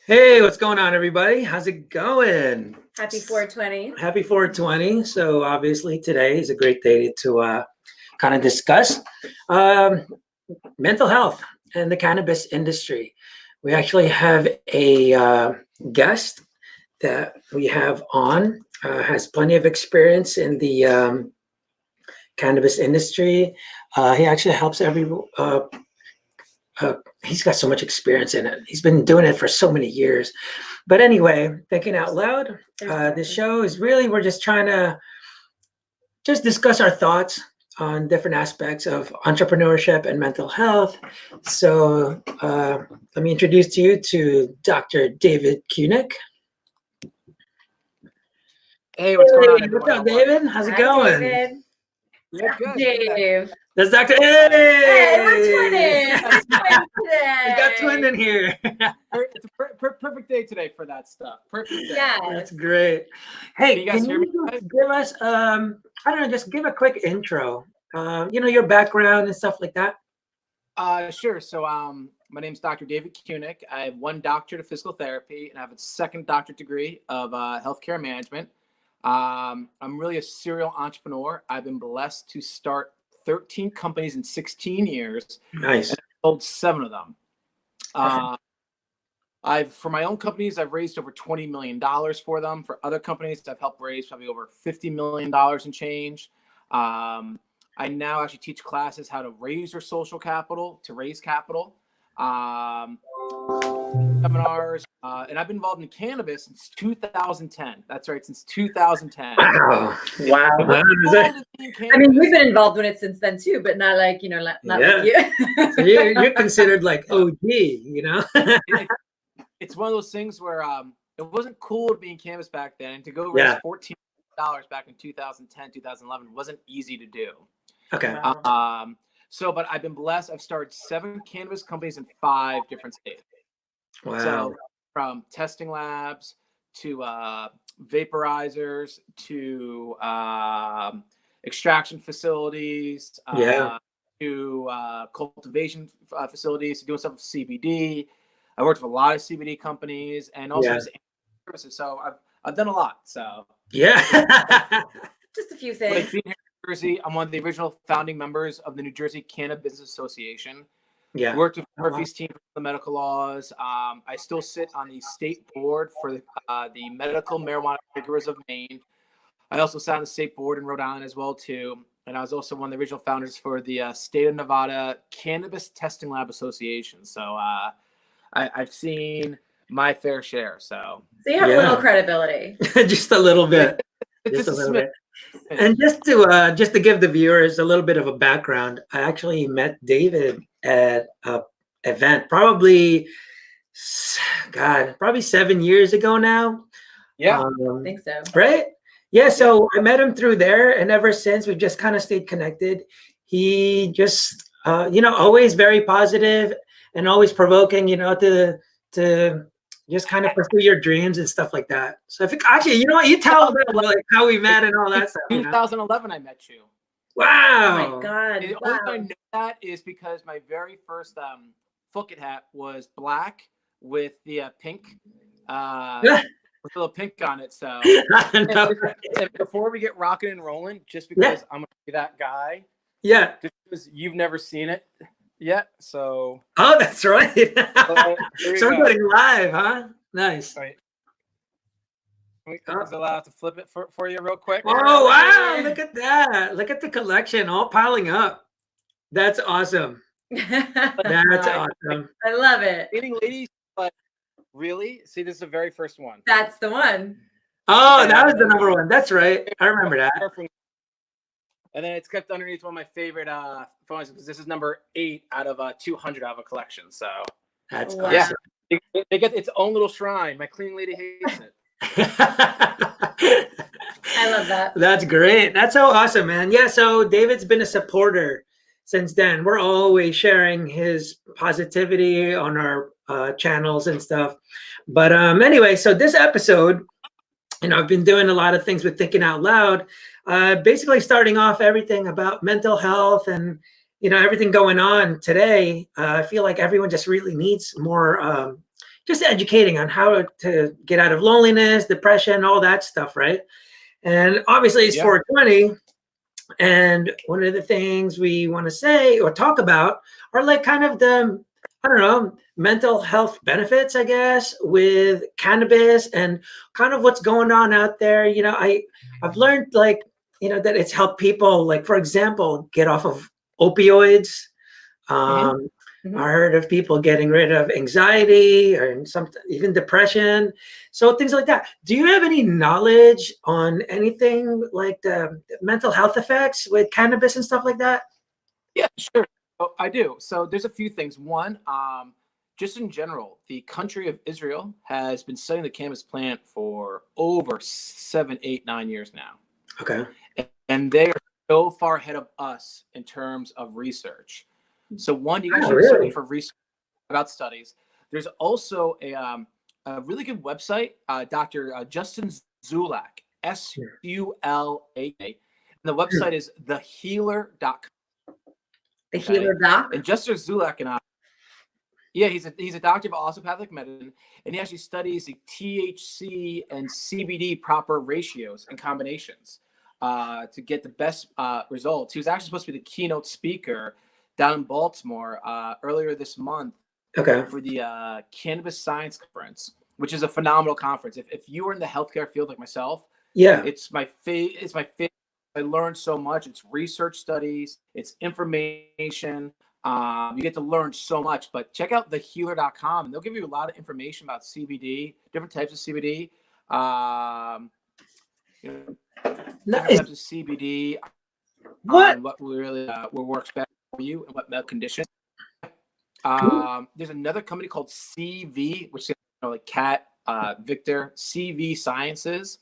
Hey, what's going on, everybody? How's it going? Happy 420. Happy 420. So obviously today is a great day to kind of discuss um, mental health and the cannabis industry. We actually have a guest that we have on, has plenty of experience in the cannabis industry. He actually helps he's got so much experience in it. He's been doing it for so many years. But anyway, thinking out loud, this show is really, we're just trying to just discuss our thoughts on different aspects of entrepreneurship and mental health. So let me introduce to you to Dr. David Cunic. Hey, what's going on, everyone? What's up, David? How's it going? David. Yeah, good. Dave. That's Dr. Hey, we're twinning. We got twin in here. It's a perfect day today for that stuff. Perfect day. Yes. That's great. Hey, you guys can hear me? you just give us, I don't know, just give a quick intro. Your background and stuff like that. Sure. So, my name's Dr. David Cunic. I have one doctorate of physical therapy, and I have a second doctorate degree of healthcare management. I'm really a serial entrepreneur. I've been blessed to start 13 companies in 16 years. Nice. And I've sold 7 of them. For my own companies, I've raised over $20 million for them. For other companies, I've helped raise probably over $50 million in change. I now actually teach classes how to raise your social capital, to raise capital. Seminars, and I've been involved in cannabis since 2010. That's right, since 2010. Wow. I mean, we've been involved in it since then too, but not like, not like you. So you're considered like OG, It's one of those things where it wasn't cool to be in cannabis back then, and to go raise $14 back in 2010, 2011 wasn't easy to do. Okay. But I've been blessed. I've started 7 cannabis companies in 5 different states. Wow. So from testing labs to vaporizers to extraction facilities to cultivation facilities, to doing stuff with CBD. I worked with a lot of CBD companies and also just services. So I've done a lot. So just a few things. Like, Jersey, I'm one of the original founding members of the New Jersey Cannabis Business Association. Yeah. Worked with Murphy's team for the medical laws. I still sit on the state board for the medical marijuana figures of Maine. I also sat on the state board in Rhode Island as well too. And I was also one of the original founders for the state of Nevada Cannabis Testing Lab Association. So I've seen my fair share. So you have a little credibility. Just a little bit. Just a little bit. And just to give the viewers a little bit of a background, I actually met David at an event probably 7 years ago now. Yeah, I think so. Right? Yeah, so I met him through there, and ever since we've just kind of stayed connected. He just always very positive and always provoking, to just kind of pursue your dreams and stuff like that. So if you tell them like how we met and all that stuff. 2011, I met you. Wow. Oh my God. The only reason I know that is because my very first Fooket hat was black with the pink, with a little pink on it. So and before we get rocking and rolling, just because I'm gonna be that guy. Yeah. Just because you've never seen it yet, so. Oh, that's right. So we're going live, huh? Nice. Right. Was allowed to flip it for you real quick? Oh, wow. Look at that. Look at the collection all piling up. That's awesome. That's awesome. I love it. Meeting ladies, but really? See, this is the very first one. That's the one. Oh, that was the number one. That's right. I remember that. And then it's kept underneath one of my favorite phones because this is number 8 out of 200 out of a collection. So that's awesome. They get its own little shrine. My clean lady hates it. I love that. That's great. That's so awesome, man. Yeah, so David's been a supporter since then. We're always sharing his positivity on our channels and stuff. But anyway, so this episode, I've been doing a lot of things with Thinking Out Loud, basically starting off everything about mental health and, everything going on today. I feel like everyone just really needs more just educating on how to get out of loneliness, depression, all that stuff, right? And obviously it's 420. And one of the things we want to say or talk about are like kind of the, I don't know, mental health benefits, I guess, with cannabis and kind of what's going on out there. You know, I've learned like, you know, that it's helped people, like, for example, get off of opioids. I heard of people getting rid of anxiety or some even depression. So things like that. Do you have any knowledge on anything like the mental health effects with cannabis and stuff like that? Yeah, sure. Oh, I do. So there's a few things. One, just in general, the country of Israel has been studying the cannabis plant for over 7, 8, 9 years now. Okay. And they are so far ahead of us in terms of research. So one, you guys should search for research about studies. There's also a really good website, Dr. Justin Zulak, Sulak. And the website is thehealer.com. The Healer Doc? And Justin Zulak and I, yeah, he's a doctor of osteopathic medicine, and he actually studies the THC and CBD proper ratios and combinations to get the best results. He was actually supposed to be the keynote speaker down in Baltimore earlier this month for the Cannabis Science Conference, which is a phenomenal conference. If you are in the healthcare field like myself, it's my favorite. I learned so much. It's research studies, it's information. You get to learn so much. But check out thehealer.com, and they'll give you a lot of information about CBD, different types of CBD. Different types of CBD. What really what works best for you and what medical conditions. There's another company called CV, which is like Cat Victor, CV Sciences.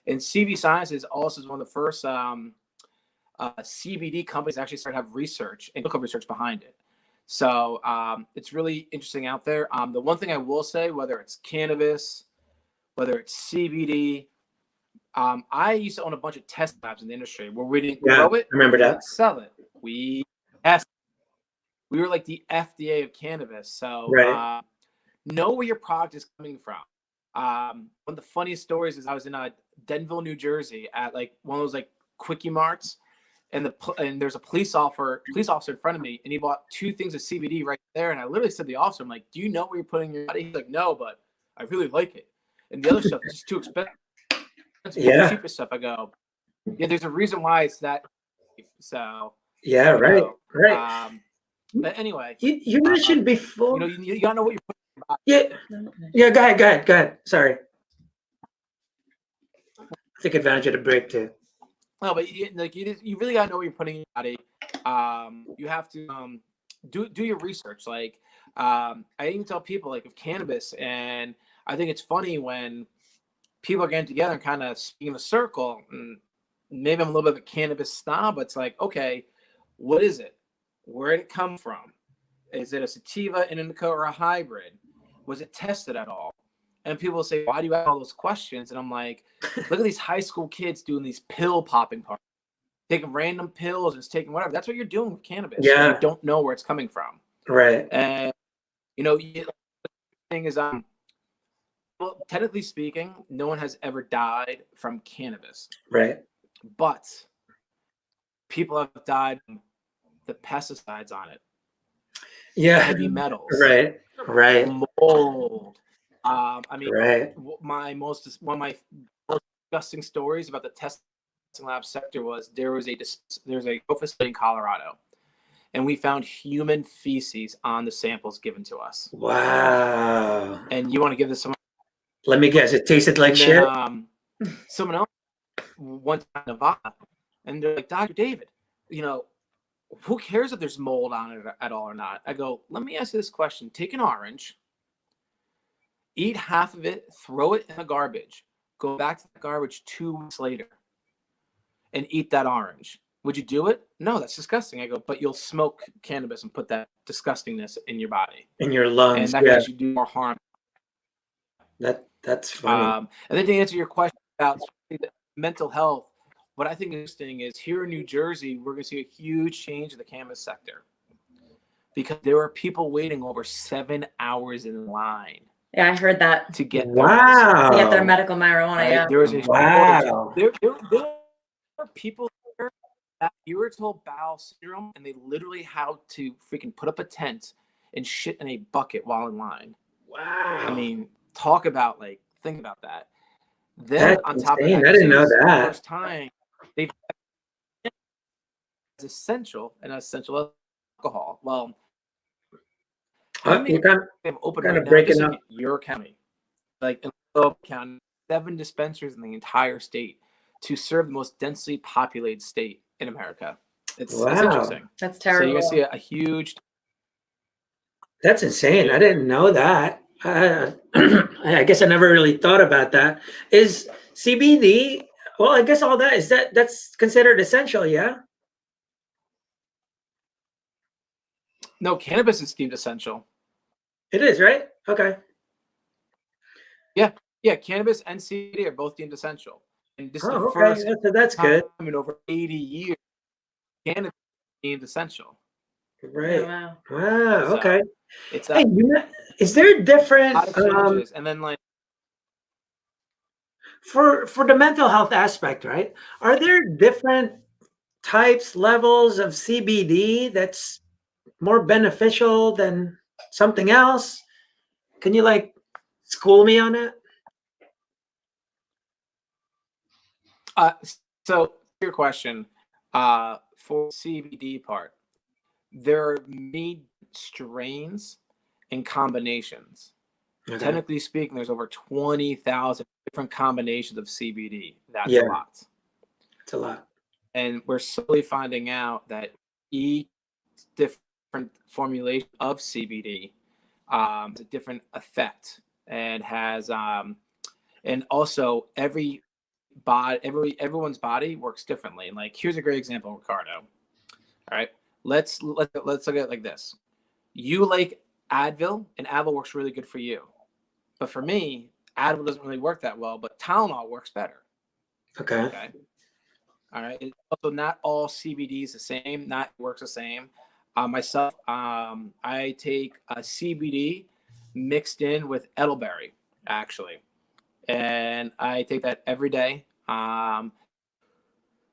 And CV Sciences also is one of the first CBD companies that actually started to have research and clinical research behind it. So it's really interesting out there. The one thing I will say, whether it's cannabis, whether it's CBD, I used to own a bunch of test labs in the industry where we didn't grow it, remember that. we didn't sell it. We test. We were like the FDA of cannabis. So know where your product is coming from. One of the funniest stories is I was in Denville, New Jersey at like one of those like quickie marts, and there's a police officer in front of me, and he bought 2 things of CBD right there. And I literally said to the officer, I'm like, do you know what you're putting in your body? He's like, no, but I really like it. And the other stuff is just too expensive. The cheapest stuff. I go, yeah, there's a reason why it's that cheap. So right. But anyway, you mentioned before. You gotta know what you're putting in your body. Yeah. Go ahead. Sorry. Take advantage of the break too. No, but you really gotta know what you're putting in your body. You have to do your research. Like I even tell people like of cannabis, and I think it's funny when people are getting together and kind of speaking in a circle. And maybe I'm a little bit of a cannabis snob, but it's like, okay, what is it? Where did it come from? Is it a sativa, an indica, or a hybrid? Was it tested at all? And people will say, why do you have all those questions? And I'm like, look at these high school kids doing these pill popping parties, taking random pills and just taking whatever. That's what you're doing with cannabis. Yeah. You don't know where it's coming from. Right. And, the thing is, well, technically speaking, no one has ever died from cannabis. Right. But people have died from the pesticides on it. Yeah. Heavy metals. Right. Mold. One of my most disgusting stories about the testing lab sector was there's a grow facility in Colorado, and we found human feces on the samples given to us. Wow. And you want to give this someone? Let me guess. It tasted like shit. Someone else went to Nevada, and they're like, Dr. David, who cares if there's mold on it at all or not? I go, let me ask you this question. Take an orange, eat half of it, throw it in the garbage, go back to the garbage 2 weeks later, and eat that orange. Would you do it? No, that's disgusting. I go, but you'll smoke cannabis and put that disgustingness in your body. In your lungs. And that can actually do more harm. That's funny. And then to answer your question about mental health, what I think is interesting is here in New Jersey, we're going to see a huge change in the cannabis sector because there are people waiting over 7 hours in line Yeah, I heard that. to get Wow. To get their medical marijuana. Right? Yeah. There was a Wow. there are people there that irritable bowel syndrome, and they literally had to freaking put up a tent and shit in a bucket while in line. Wow. I mean, talk about think about that. Then That's on top of insane. that, I didn't know too, that. the first time they've as essential and essential alcohol. Well, how many You're kind have open kind right of now? breaking Just up. in your county, like in Little County, 7 dispensaries in the entire state to serve the most densely populated state in America. It's Wow. interesting. That's So you're terrible. gonna see a huge. That's insane. I didn't know that. I guess I never really thought about that. Is CBD? Well, I guess all that is that's considered essential. Yeah, No, cannabis is deemed essential. it is, right? Okay. Yeah, cannabis and CBD are both deemed essential. And this is the Oh, okay. first That's good. time in over 80 years cannabis is deemed essential. Oh, Right. wow. Wow. So Okay. it's Hey, is there a lot different of changes. And then for the mental health aspect, right? Are there different types, levels of CBD that's more beneficial than something else? Can you school me on that? so your question, for CBD part, there are many strains and combinations. Okay. Technically speaking, there's over 20,000 different combinations of CBD. That's Yeah. a lot. It's a lot. And we're slowly finding out that each different formulation of CBD has a different effect and has and also everyone's body works differently. And here's a great example, Ricardo. All right, let's look at it like this. You like Advil, and Advil works really good for you. But for me, Advil doesn't really work that well, but Tylenol works better. Okay. Okay. All right. Also, not all CBD is the same. Not works the same. Myself, I take a CBD mixed in with elderberry, actually, and I take that every day.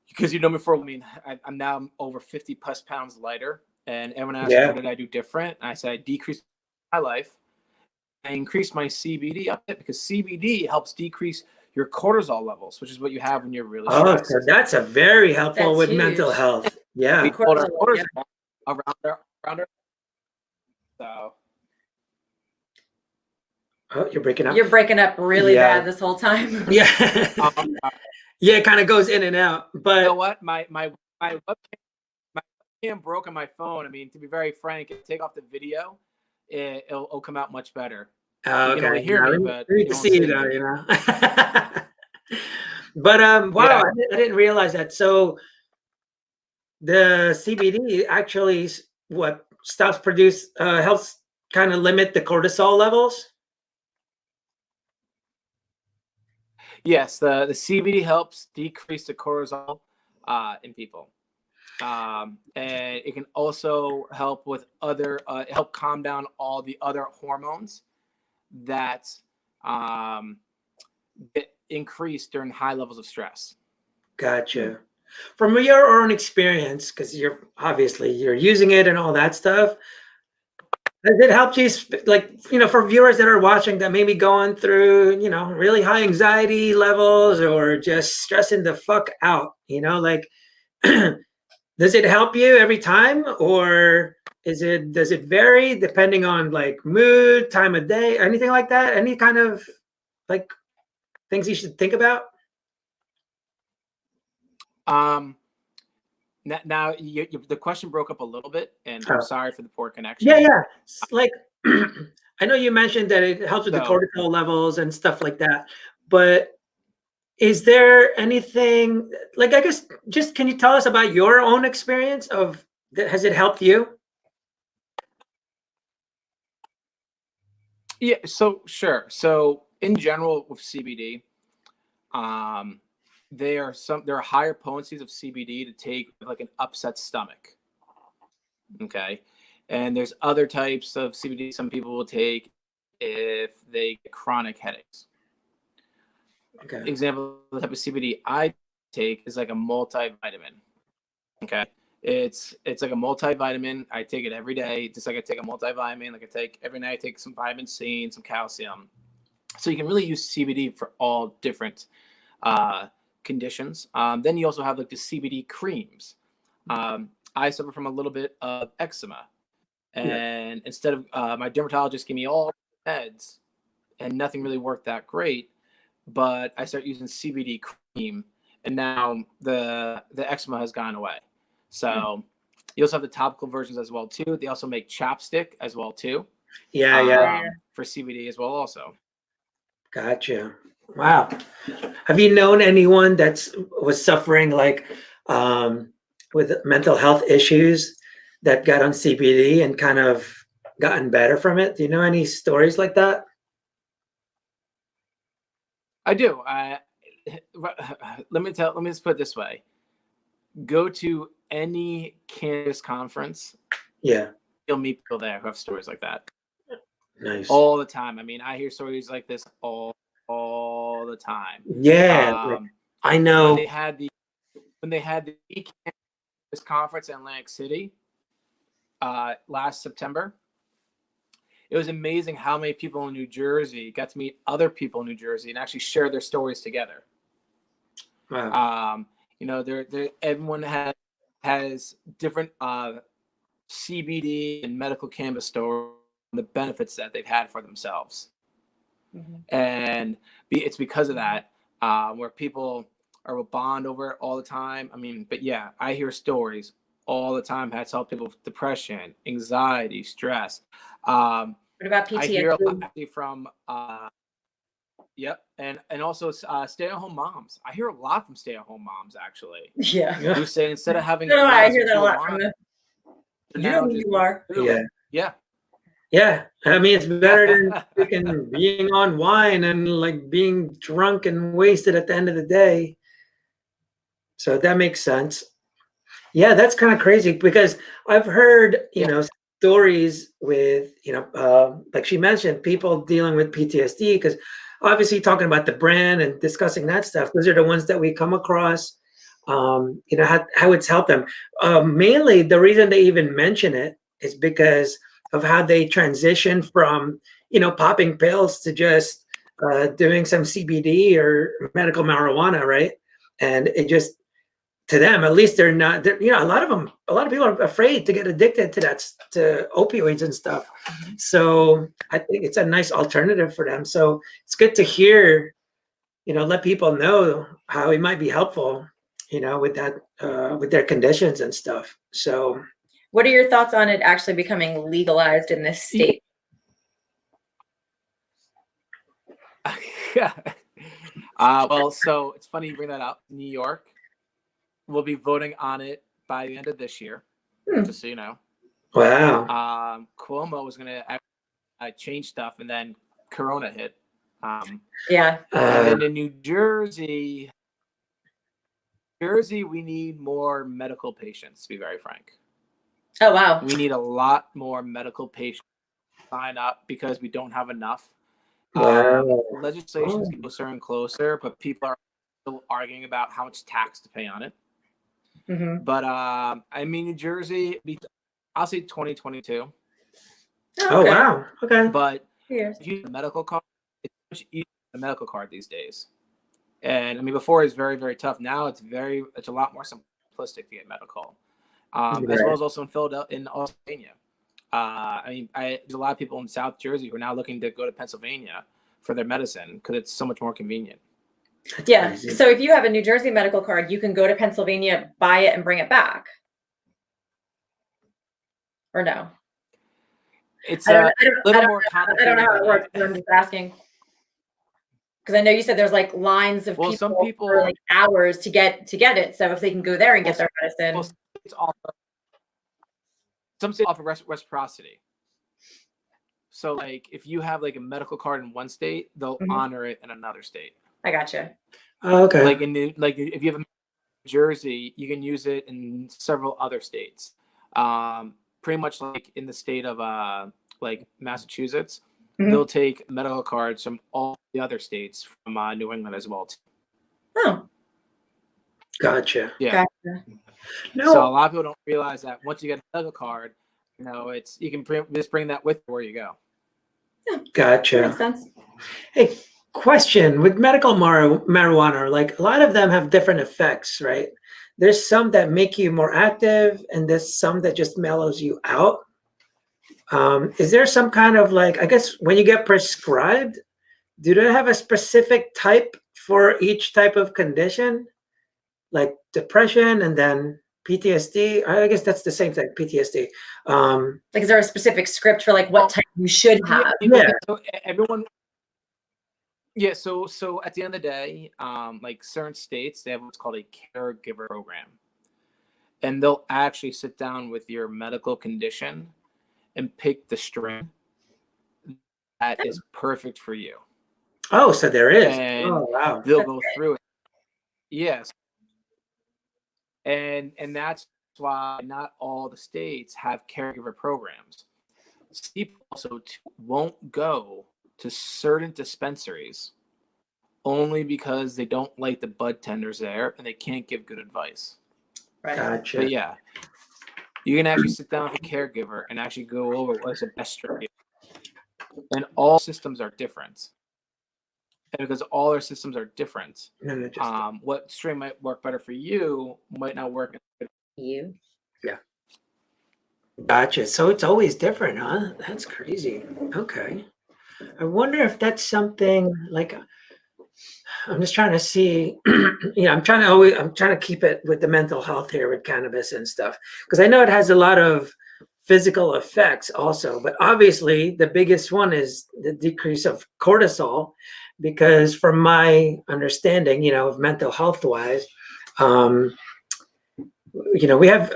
Because you know me I'm now over 50 plus pounds lighter, and everyone asks Yeah. what did I do different. And I said I decreased my life. I increased my CBD up because CBD helps decrease your cortisol levels, which is what you have when you're really stressed. So that's a very helpful That's with huge. mental health. Yeah. We hold our Cortisol, cortisol around our. So Oh, you're breaking up. You're breaking up really Yeah. bad this whole time. Yeah. um, Yeah, it kind of goes in and out. you But know what? My webcam broke on my phone. I mean, to be very frank, if I take off the video, it'll come out much better. You okay. can only hear me, Now, but we need you to won't see see you me. though, you know. But wow, Yeah. I didn't realize that. So the CBD actually what stops produce helps kind of limit the cortisol levels. Yes, the CBD helps decrease the cortisol in people, and it can also help with help calm down all the other hormones that get increased during high levels of stress. Gotcha. From your own experience, because you're using it and all that stuff, has it helped you, for viewers that are watching that may be going through, really high anxiety levels or just stressing the fuck out, does it help you every time, or does it vary depending on mood, time of day, anything like that? Any kind of things you should think about? Now the question broke up a little bit, and Oh. I'm sorry for the poor connection. Yeah. I know you mentioned that it helps with the So- cortisol levels and stuff like that, but is there anything I guess just can you tell us about your own experience of that? Has it helped you? Yeah, so sure. So in general with CBD, there are higher potencies of CBD to take with an upset stomach. Okay. And there's other types of CBD some people will take if they get chronic headaches. Okay. Example, the type of CBD I take is like a multivitamin. Okay. It's like a multivitamin. I take it every day, just like I take a multivitamin. Like I take every night, I take some vitamin C and some calcium. So you can really use CBD for all different conditions. Then you also have like the CBD creams. I suffer from a little bit of eczema, and instead of my dermatologist gave me all meds, and nothing really worked that great. But I started using CBD cream, and now the eczema has gone away. So you also have the topical versions as well too. They also make chapstick as well too. For CBD as well also. Gotcha. Wow. Have you known anyone was suffering like with mental health issues that got on CBD and kind of gotten better from it? Do you know any stories like that? I do. Let me just put it this way. Go to any cannabis conference. Yeah. You'll meet people there who have stories like that. Nice. All the time. I mean, I hear stories like this all the time. Yeah. I know. When they had the cannabis conference in Atlantic City last September, it was amazing how many people in New Jersey got to meet other people in New Jersey and actually share their stories together. Wow. You know, everyone has different CBD and medical cannabis stories, the benefits that they've had for themselves. And it's because of that where people will bond over it all the time. I mean, but yeah, I hear stories all the time. That's helped people with depression, anxiety, stress. What about PTSD? I hear a lot from and also stay-at-home moms. I hear a lot from stay-at-home moms actually. Yeah. Who say instead of having I hear that a lot from them. You know who you are. Yeah. Yeah. I mean, it's better than freaking being on wine and like being drunk and wasted at the end of the day. So that makes sense. Yeah, that's kind of crazy because I've heard, stories with, like she mentioned, people dealing with PTSD, because obviously talking about the brand and discussing that stuff, those are the ones that we come across, how it's helped them. Mainly the reason they even mention it is because of how they transition from, popping pills to just doing some CBD or medical marijuana, right? And it just, to them, at least they're not, a lot of people are afraid to get addicted to opioids and stuff. So I think it's a nice alternative for them. So it's good to hear, let people know how it might be helpful, with that, with their conditions and stuff. So what are your thoughts on it actually becoming legalized in this state? Well, so it's funny you bring that up. New York will be voting on it by the end of this year, just so you know. Wow. Cuomo was going to change stuff, and then Corona hit. And then in New Jersey, we need more medical patients, to be very frank. Oh, wow. We need a lot more medical patients to sign up because we don't have enough. Legislation is closer and closer, but people are still arguing about how much tax to pay on it. But I mean, New Jersey, I'll say 2022. Oh, wow. Okay. But if you have a medical card, it's much easier to get a medical card these days. And I mean, before it's very, very tough. Now it's a lot more simplistic to get medical. As well as also in Philadelphia, in Pennsylvania. I mean, there's a lot of people in South Jersey who are now looking to go to Pennsylvania for their medicine because it's so much more convenient. That's crazy. So if you have a New Jersey medical card, you can go to Pennsylvania, buy it, and bring it back. Or no? It's a little more complicated. I don't know how it works, but I'm just asking. Because I know you said there's like lines of people, some people for like hours to get it. So if they can go there and get their medicine. Some states offer reciprocity. So like if you have like a medical card in one state, they'll honor it in another state. I gotcha. Oh, okay. Like if you have a New Jersey, you can use it in several other states. Pretty much like in the state of like Massachusetts, they'll take medical cards from all the other states from New England as well too. Oh, Gotcha. Yeah. gotcha. No. So a lot of people don't realize that once you get a medical card, it's you can just bring that with you where you go. Yeah, Gotcha. that makes sense. Hey, question with medical marijuana, like a lot of them have different effects, right? There's some that make you more active, and there's some that just mellows you out. Is there some kind of like, I guess when you get prescribed, do they have a specific type for each type of condition, like depression and then PTSD? I guess that's the same thing, PTSD. Like, is there a specific script for like what type you should have? Yeah. So everyone. Yeah. So at the end of the day, like certain states, they have what's called a caregiver program, and they'll actually sit down with your medical condition and pick the strain that is perfect for you. Oh, so there is. And oh, wow. they'll go through it. Yes. And that's why not all the states have caregiver programs. People also won't go to certain dispensaries only because they don't like the bud tenders there and they can't give good advice. Right. Gotcha. But yeah, you can actually sit down with a caregiver and actually go over what's the best strategy. And all systems are different. And because all our systems are different, what strain might work better for you might not work for you. Yeah. Gotcha. So it's always different, huh? That's crazy. Okay. I wonder if that's something like, I'm just trying to see, I'm trying to keep it with the mental health here with cannabis and stuff, because I know it has a lot of physical effects also, but obviously the biggest one is the decrease of cortisol, because from my understanding, of mental health wise, we have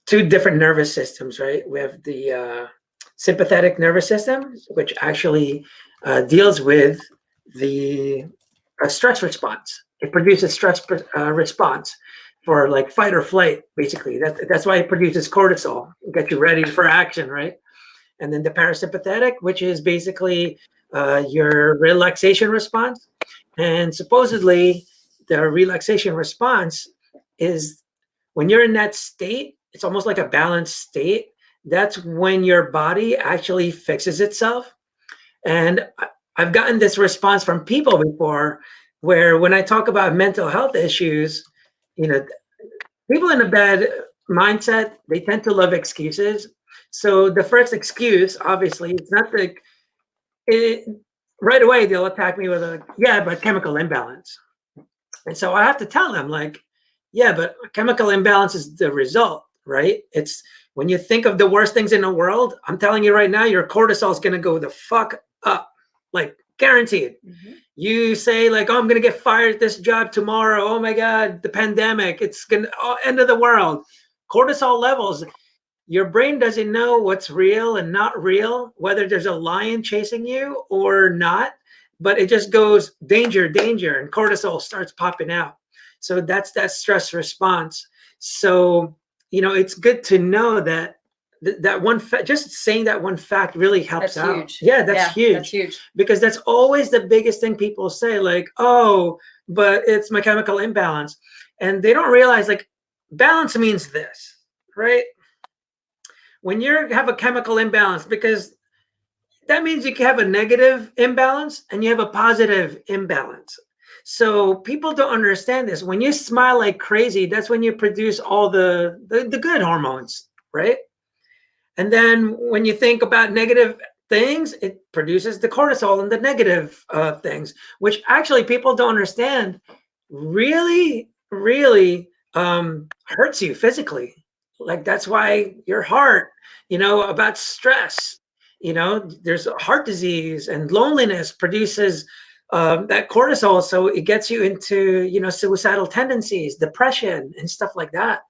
two different nervous systems, right? We have the sympathetic nervous system, which actually deals with the stress response. It produces stress response for like fight or flight, basically. That's why it produces cortisol, get you ready for action, right? And then the parasympathetic, which is basically your relaxation response. And supposedly the relaxation response is when you're in that state, it's almost like a balanced state. That's when your body actually fixes itself. And I've gotten this response from people before where when I talk about mental health issues, people in a bad mindset, they tend to love excuses. So the first excuse, obviously, it's not right away they'll attack me with but chemical imbalance. And so I have to tell them but chemical imbalance is the result, right? It's when you think of the worst things in the world, I'm telling you right now, your cortisol is going to go the fuck up, like guaranteed. Mm-hmm. You say I'm going to get fired at this job tomorrow. Oh my God, the pandemic, it's going to end of the world. Cortisol levels, your brain doesn't know what's real and not real, whether there's a lion chasing you or not, but it just goes danger, danger, and cortisol starts popping out. So that's that stress response. So, it's good to know that that one just saying that one fact really helps out. Huge. Yeah, that's huge. That's huge. Because that's always the biggest thing people say, but it's my chemical imbalance. And they don't realize balance means this, right? When you have a chemical imbalance, because that means you can have a negative imbalance and you have a positive imbalance. So people don't understand this. When you smile like crazy, that's when you produce all the good hormones, right? And then when you think about negative things, it produces the cortisol and the negative things, which actually people don't understand really, really hurts you physically. That's why your heart, about stress, there's heart disease and loneliness produces that cortisol. So it gets you into, suicidal tendencies, depression and stuff like that.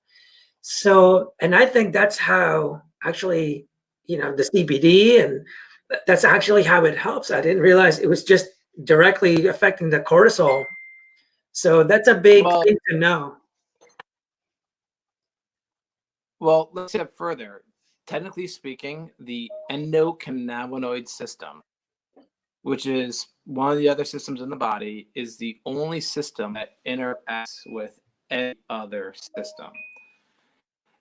So, and I think that's how actually, the CBD, and that's actually how it helps. I didn't realize it was just directly affecting the cortisol. So that's a big thing to know. Well, let's step further. Technically speaking, the endocannabinoid system which is one of the other systems in the body, is the only system that interacts with any other system.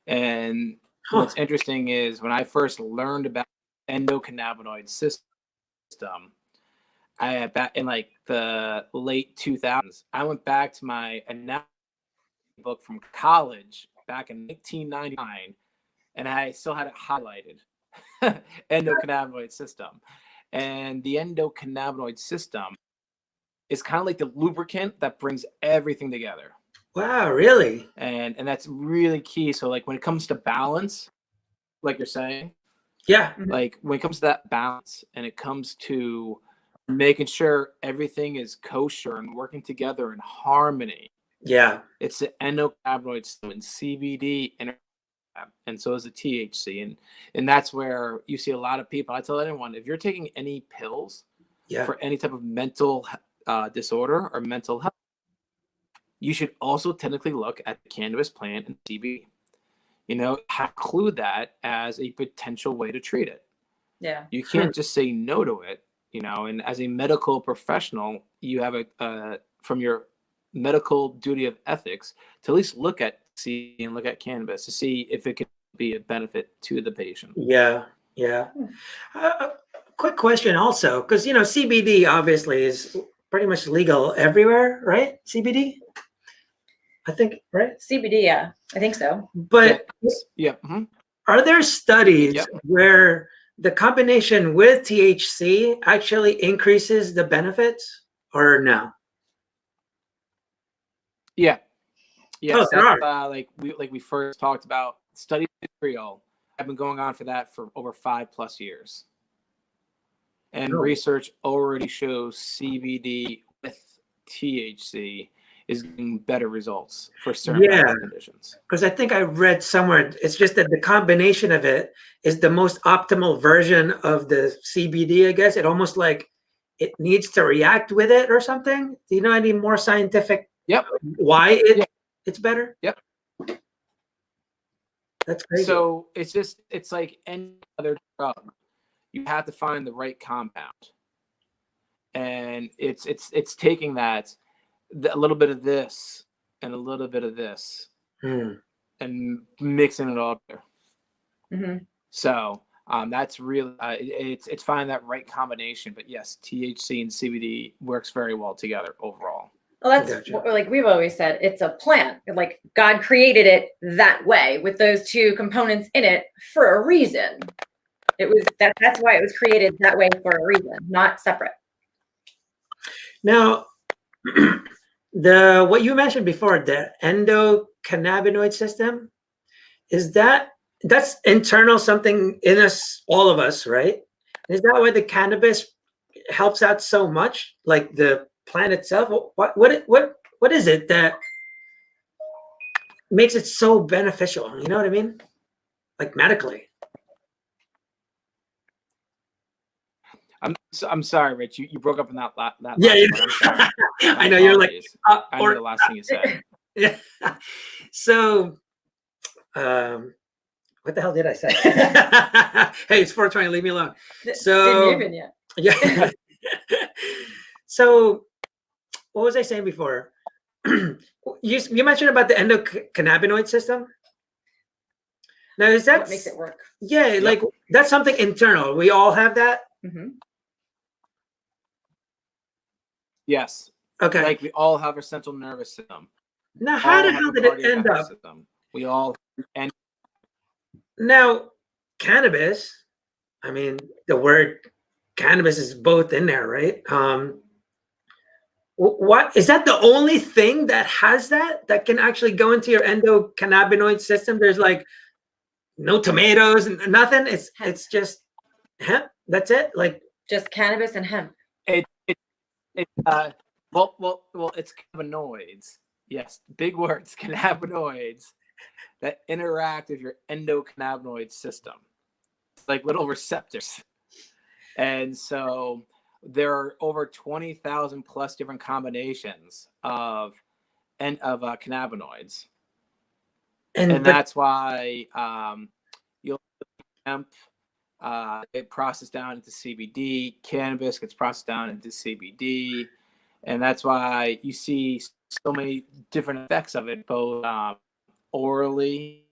And what's interesting is when I first learned about endocannabinoid system, I back in like the late 2000s, I went back to my anatomy book from college back in 1999, and I still had it highlighted, endocannabinoid system. And the endocannabinoid system is kind of like the lubricant that brings everything together. Wow, really? And that's really key. So like when it comes to balance, like you're saying, Yeah. like when it comes to that balance and it comes to making sure everything is kosher and working together in harmony. Yeah. It's the endocannabinoid system and CBD and so is the THC. And that's where you see a lot of people. I tell anyone, if you're taking any pills for any type of mental disorder or mental health, you should also technically look at the cannabis plant and CBD. You know, include that as a potential way to treat it. Yeah. You can't just say no to it, you know, and as a medical professional, you have from your medical duty of ethics to at least look at cannabis to see if it could be a benefit to the patient. Yeah. Yeah. Quick question also, because, you know, CBD obviously is pretty much legal everywhere, right? CBD? I think, right? CBD, yeah, I think so. But yeah. Are there studies where the combination with THC actually increases the benefits or no? Yeah. Yes, there are. like we first talked about, studies in Israel have been going on for that for over 5+ years. And research already shows CBD with THC is getting better results for certain medical conditions. Because I think I read somewhere, it's just that the combination of it is the most optimal version of the CBD, I guess. It almost like it needs to react with it or something. Do you know any more scientific why it's better? Yep. That's crazy. So it's like any other drug. You have to find the right compound. And it's taking that a little bit of this and a little bit of this and mixing it all together. So that's really it's finding that right combination. But yes, THC and CBD works very well together overall. Well, that's like we've always said, it's a plant. Like God created it that way with those two components in it for a reason. It was that's why it was created that way for a reason, not separate. Now, what you mentioned before, the endocannabinoid system, that's internal, something in us, all of us, right? Is that why the cannabis helps out so much, like the plant itself? What is it that makes it so beneficial? You know what I mean? Like medically. I'm sorry, Rich. You broke up in that last I know you're like I know the last thing you said. Yeah. So, what the hell did I say? Hey, it's 4:20. Leave me alone. So, didn't even yet. Yeah. So, what was I saying before? You mentioned about the endocannabinoid system. Now, is that what makes it work? Yeah, like that's something internal. We all have that. Yes. Okay. Like we all have our central nervous system. Now, how the hell did it end up? System. We all and now cannabis. I mean, the word cannabis is both in there, right? What is that? The only thing that has that can actually go into your endocannabinoid system? There's like no tomatoes and nothing. It's just hemp. That's it. Like just cannabis and hemp. Well, it's cannabinoids. Yes, big words, cannabinoids that interact with your endocannabinoid system. It's like little receptors. And so there are over 20,000 plus different combinations of cannabinoids. And that's why you'll hemp It processed down into CBD. Cannabis gets processed down into CBD, and that's why you see so many different effects of it, both orally,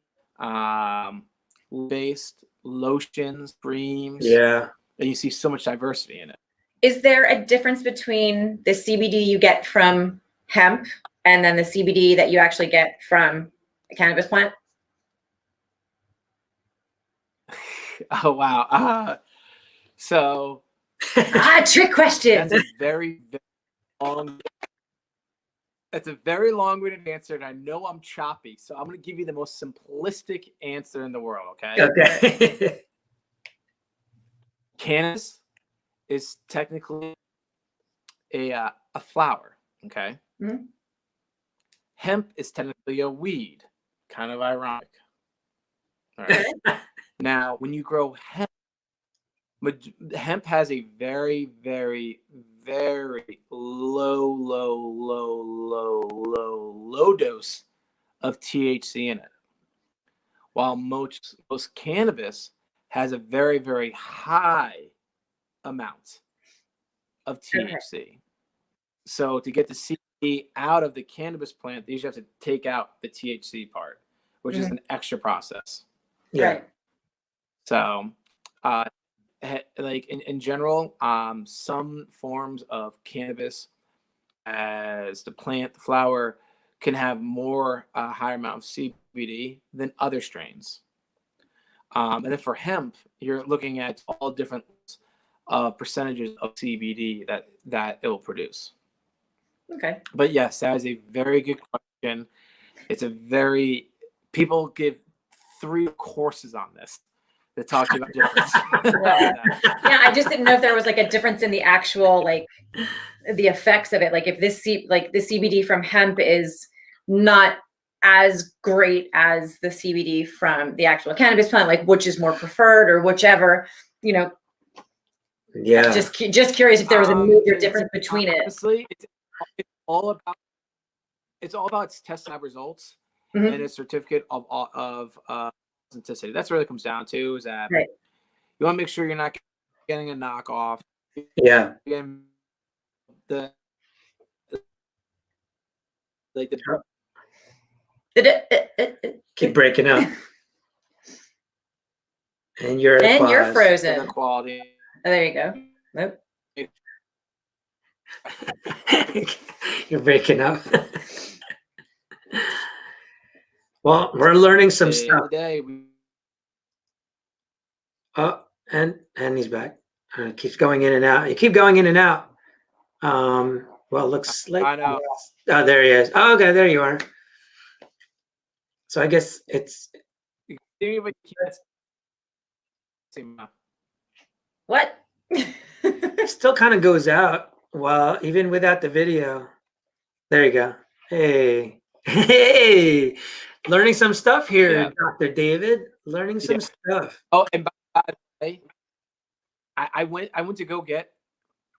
based, lotions, creams. Yeah. And you see so much diversity in it. Is there a difference between the CBD you get from hemp and then the CBD that you actually get from a cannabis plant? Oh wow! So Trick question. that's a very, very long. That's a very long-winded answer, and I know I'm choppy, so I'm going to give you the most simplistic answer in the world. Okay. Okay. Cannabis is technically a flower. Okay. Mhm. Hemp is technically a weed. Kind of ironic. All right. Now, when you grow hemp, hemp has a very, very, very low dose of THC in it, while most cannabis has a very, very high amount of THC. So to get the CBD out of the cannabis plant, they usually have to take out the THC part, which is an extra process. Yeah. Right. So, like in general, some forms of cannabis, as the plant, the flower, can have more higher amount of CBD than other strains. And then for hemp, you're looking at all different percentages of CBD that it will produce. Okay. But yes, that is a very good question. It's a very, people give 3 courses on this to talk to you about difference. Yeah, I just didn't know if there was like a difference in the actual, like, the effects of it. Like if this the CBD from hemp is not as great as the CBD from the actual cannabis plant, like which is more preferred or whichever, you know. Yeah. Just curious if there was a major difference between it. Honestly, it's all about its test lab results and its certificate of authenticity. That's what it comes down to. Is that Right. you want to make sure you're not getting a knockoff. Yeah. Again, the Keep breaking up. And you're frozen. the quality. Oh, there you go. Nope. You're breaking up. Well, we're learning some stuff. Oh, and he's back. Keeps going in and out. You keep going in and out. Well, looks like. I know. Oh, there he is. Oh, okay, there you are. So I guess it's. What? Still kind of goes out. Well, even without the video. There you go. Hey, learning some stuff here, Dr. David. Learning some stuff. Oh, and by the way, I went to go get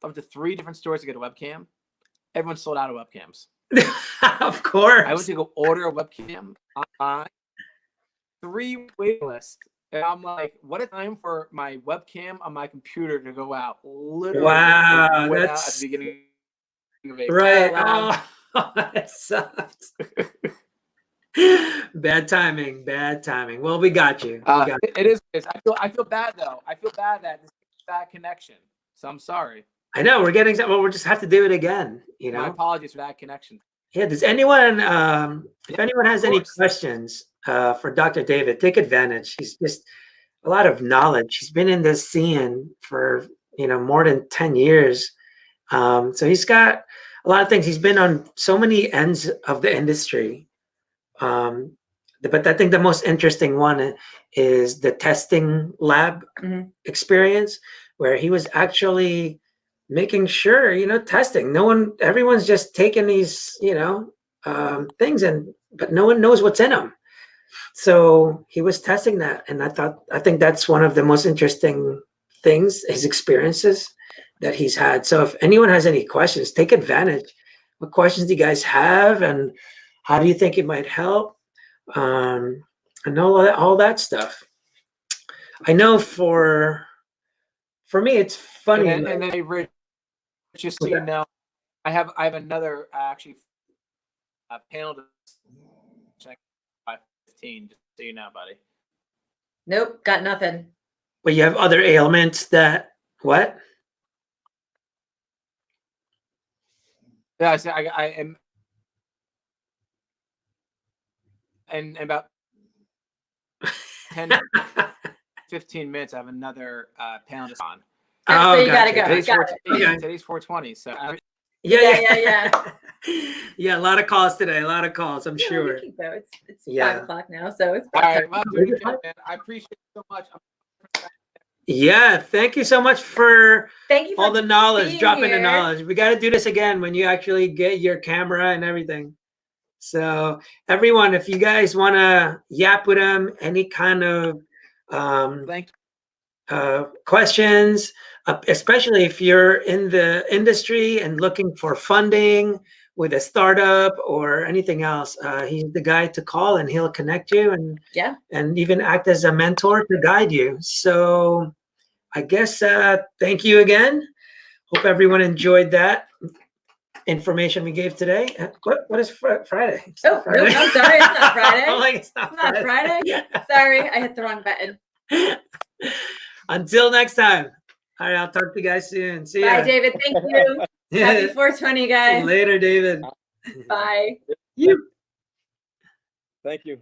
up to 3 different stores to get a webcam. Everyone sold out of webcams. Of course. I went to go order a webcam on 3 wait list. And I'm like, what a time for my webcam on my computer to go out. Literally. Wow. That's at the beginning of April. Right. Oh, wow. Oh, that sucks. Bad timing. Well, we got you. It is. I feel bad though. I feel bad that this is a bad connection. So I'm sorry. I know we're getting. Well, we'll just have to do it again. You know. My apologies for that connection. Yeah. Does anyone? If anyone has any questions for Dr. David, take advantage. He's just a lot of knowledge. He's been in this scene for more than 10 years. So he's got a lot of things. He's been on so many ends of the industry. But I think the most interesting one is the testing lab experience, where he was actually making sure, testing. Everyone's just taking these, things, but no one knows what's in them. So he was testing that, and I think that's one of the most interesting things, his experiences that he's had. So if anyone has any questions, take advantage. What questions do you guys have, and how do you think it might help? And all that stuff. I know for me, it's funny. And then hey, Rich, just so you know, I have another actually panel to check 5:15. Just so you know, buddy. Nope, got nothing. But you have other ailments that what? Yeah, I am, and about 10, 15 minutes, I have another panel on. So you gotta go. Today's 4:20, so Yeah. Yeah, a lot of calls today. A lot of calls, I'm sure. It's 5 o'clock now, so it's all right. Well, man, I appreciate it so much. Yeah, thank you so much for thank you for all the knowledge, dropping the here. knowledge. We got to do this again when you actually get your camera and everything. So everyone, if you guys want to yap with them, any kind of questions, especially if you're in the industry and looking for funding with a startup or anything else, he's the guy to call, and he'll connect you and even act as a mentor to guide you. So I guess thank you again. Hope everyone enjoyed that information we gave today. What is Friday? Oh, Friday. No, I'm sorry, it's not Friday. I'm like, it's not Friday. Sorry, I hit the wrong button. Until next time. All right, I'll talk to you guys soon. See ya. Bye, David. Thank you. Happy 420, guys. Later, David. Bye. You. Thank you.